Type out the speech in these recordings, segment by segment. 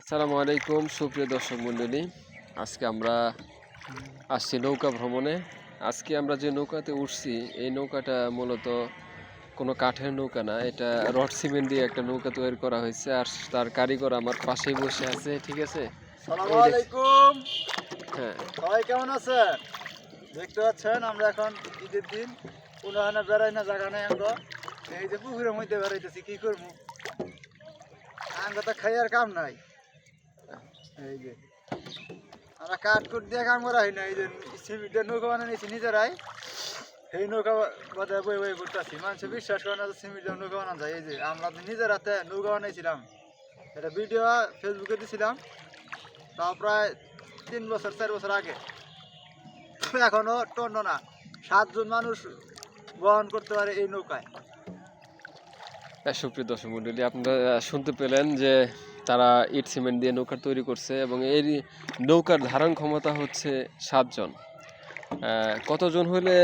আসসালামু আলাইকুম সুপ্রিয় দর্শক মণ্ডলী। আজকে আমরা আসছি নৌকা ভ্রমণে। আজকে আমরা যে নৌকাতে উঠছি এই নৌকাটা মূলত কোনো কাঠের নৌকা না, এটা রড সিমেন্ট দিয়ে একটা নৌকা তৈরি করা হয়েছে। আর তার কারিগর আমার পাশেই বসে আছে, ঠিক আছে। আসসালামু আলাইকুম। হ্যাঁ, সবাই কেমন আছেন? দেখতে পাচ্ছেন আমরা এখন ঈদের দিন কোনো হানা বেড়াই না, জায়গা নাই আমরা এই যে পুকুরের মধ্যে বেড়াইতেছি। কি করবো, আমরা তো খাইয়ার কাম নাই। এই যে আমরা কাঠ কুট দিয়ে কাম করা হয় না, এই যে সিমেন্টের নৌকা বানিয়ে নিয়েছি নিজেরাই। এই নৌকা বাজায় বই বই ঘুরতেছি, মানুষ বিশ্বাস করে না যে সিমেন্টের নৌকা বানানো যায়। এই যে আমরা নিজের হাতে নৌকা বানাইছিলাম, এটা ভিডিও ফেসবুকে দিয়েছিলাম, তাও প্রায় 3 বছর 4 বছর আগে। এখনো টন্ন না, 7 জন মানুষ বহন করতে পারে এই নৌকায়। সুপ্রিয় দর্শক মণ্ডলী, আপনারা শুনতে পেলেন যে তারা ইট সিমেন্ট দিয়ে নৌকা তৈরি করছে এবং এই নৌকার ধারণ ক্ষমতা হচ্ছে 7 জন। কতজন হলে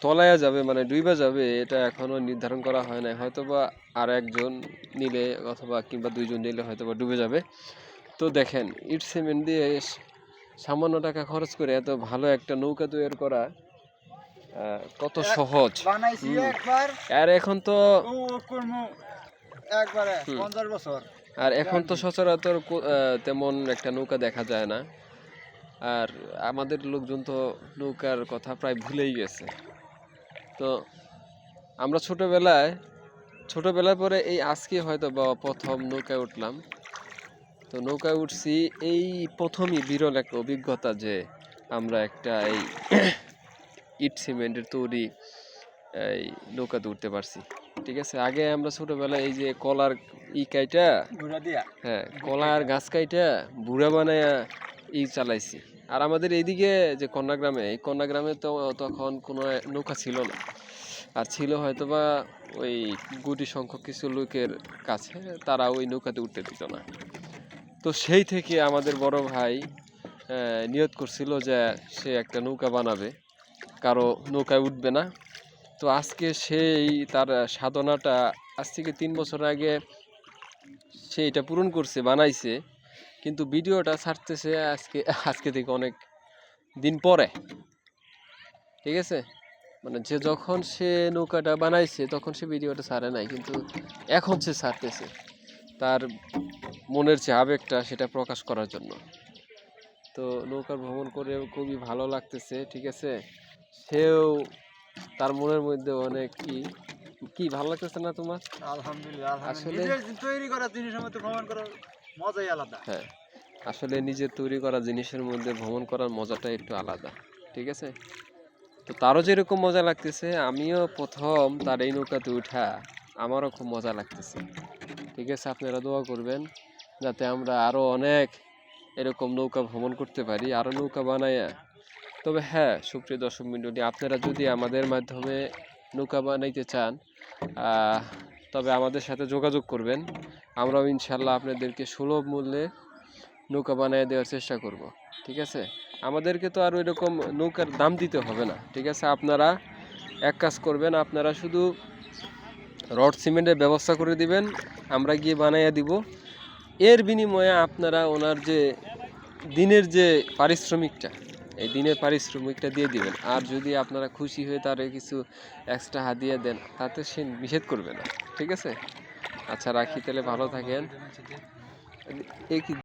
তলায়া যাবে, মানে ডুইবা যাবে, এটা এখনো নির্ধারণ করা হয় না। হয়তোবা আর একজন নিলে অথবা কিংবা 2 জন নিলে হয়তোবা ডুবে যাবে। তো দেখেন, ইট সিমেন্ট দিয়ে সামান্য টাকা খরচ করে এত ভালো একটা নৌকা তৈরি করা কত সহজ। বানাইছি একবার, আর এখন তো ও করব একবারে 50 বছর। আর এখন তো সচরাচর তেমন একটা নৌকা দেখা যায় না। আর আমাদের লোকজন তো নৌকার কথা প্রায় ভুলেই গেছে। তো আমরা ছোটবেলায় পরে এই আজকে হয়তো বা প্রথম নৌকায় উঠলাম। তো নৌকায় উঠছি, এই প্রথমই বিরল একটা অভিজ্ঞতা যে আমরা একটা এই ইট সিমেন্টের তৈরি এই নৌকাতে উঠতে পারছি, ঠিক আছে। আগে আমরা ছোটবেলায় এই যে কলার কাইটা, হ্যাঁ, কলার গাছ কাইটা বুড়া বানায়া চালাইছি। আর আমাদের এইদিকে যে এই কন্যাগ্রামে তো তখন কোনো নৌকা ছিল না। আর ছিল হয়তোবা ওই গুটি সংখ্যক কিছু লোকের কাছে, তারা ওই নৌকাতে উঠতে দিত না। তো সেই থেকে আমাদের বড় ভাই নিয়ত করছিল যে সে একটা নৌকা বানাবে, কারো নৌকায় উঠবে না। তো আজকে সেই তার সাধনাটা আজ থেকে 3 বছর আগে সে এটা পূরণ করছে, বানাইছে। কিন্তু ভিডিওটা ছাড়তেছে আজকে থেকে অনেক দিন পরে, ঠিক আছে। মানে যে যখন সে নৌকাটা বানাইছে তখন সে ভিডিওটা ছাড়ে নাই, কিন্তু এখন সে ছাড়তেছে তার মনের যে আবেগটা সেটা প্রকাশ করার জন্য। তো নৌকা ভ্রমণ করে খুবই ভালো লাগতেছে, ঠিক আছে। সেও তার মনের মধ্যে অনেক কি ভালো লাগতেছে না তোমার? আলহামদুলিল্লাহ, আসলে নিজের তৈরি করা জিনিসের মধ্যে ভ্রমণ করার মজাই আলাদা। হ্যাঁ, আসলে নিজের তৈরি করা জিনিসের মধ্যে ভ্রমণ করার মজাটা একটু আলাদা, ঠিক আছে। তো তারও যেরকম মজা লাগতেছে, আমিও প্রথম তার এই নৌকাতে উঠা আমারও খুব মজা লাগতেছে, ঠিক আছে। আপনারা দোয়া করবেন যাতে আমরা আরও অনেক এরকম নৌকা ভ্রমণ করতে পারি, আরও নৌকা বানাইয়া। তবে হ্যাঁ, সুপ্রিয় দর্শক মণ্ডলী, আপনারা যদি আমাদের মাধ্যমে নৌকা বানাইতে চান, তবে আমাদের সাথে যোগাযোগ করবেন। আমরাও ইনশাল্লাহ আপনাদেরকে সুলভ মূল্যে নৌকা বানিয়ে দেওয়ার চেষ্টা করব, ঠিক আছে। আমাদেরকে তো আর ওই রকম নৌকার দাম দিতে হবে না, ঠিক আছে। আপনারা এক কাজ করবেন, আপনারা শুধু রড সিমেন্টের ব্যবস্থা করে দিবেন, আমরা গিয়ে বানাইয়া দিব। এর বিনিময়ে আপনারা ওনার যে দিনের যে পারিশ্রমিকটা, এই দিনের পারিশ্রমিকটা দিয়ে দিবেন। আর যদি আপনারা খুশি হয়ে তার কিছু এক্সট্রা হাদিয়া দেন, তাতে সে নিষেধ করবে না, ঠিক আছে। আচ্ছা, রাখি তাহলে, ভালো থাকেন।